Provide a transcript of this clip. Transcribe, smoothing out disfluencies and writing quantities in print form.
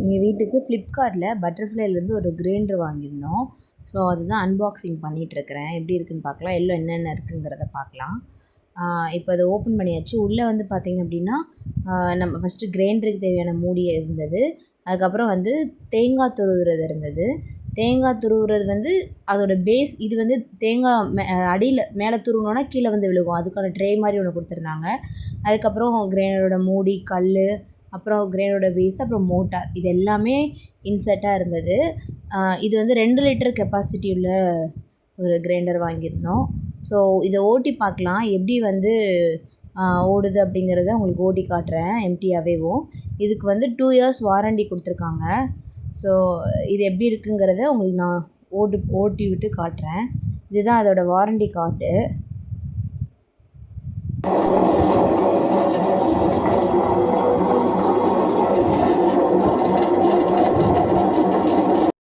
எங்கள் வீட்டுக்கு ஃப்ளிப்கார்ட்டில் பட்டர்ஃப்ளைலேருந்து ஒரு கிரைண்டர் வாங்கியிருந்தோம். ஸோ அதுதான் அன்பாக்சிங் பண்ணிகிட்ருக்கிறேன். எப்படி இருக்குதுன்னு பார்க்கலாம். எல்லாம் என்னென்ன இருக்குங்கிறத பார்க்கலாம். இப்போ அதை ஓப்பன் பண்ணியாச்சு. உள்ளே வந்து பார்த்திங்க அப்படின்னா நம்ம ஃபஸ்ட்டு கிரைண்டருக்கு தேவையான மூடி இருந்தது. அதுக்கப்புறம் வந்து தேங்காய் துருவுறது இருந்தது. தேங்காய் துருவுறது வந்து அதோட பேஸ் இது வந்து தேங்காய் அடியில் மேலே துருவினோன்னா கீழே வந்து விழுகும். அதுக்கான ட்ரே மாதிரி ஒன்று கொடுத்துருந்தாங்க. அதுக்கப்புறம் கிரைண்டரோட மூடி, கல், அப்புறம் கிரைண்டரோட பேஸ், அப்புறம் மோட்டார், இது எல்லாமே இன்செர்ட்டாக இருந்தது. இது வந்து 2 லிட்டர் கெப்பாசிட்டி உள்ள ஒரு கிரைண்டர் வாங்கியிருந்தோம். ஸோ இதை ஓட்டி பார்க்கலாம் எப்படி வந்து ஓடுது அப்படிங்கிறத உங்களுக்கு ஓட்டி காட்டுறேன் எம்டியாகவேவும். இதுக்கு வந்து 2 இயர்ஸ் வாரண்டி கொடுத்துருக்காங்க. ஸோ இது எப்படி இருக்குங்கிறத உங்களுக்கு நான் ஓட்டி விட்டு காட்டுறேன். இதுதான் அதோடய வாரண்டி கார்டு.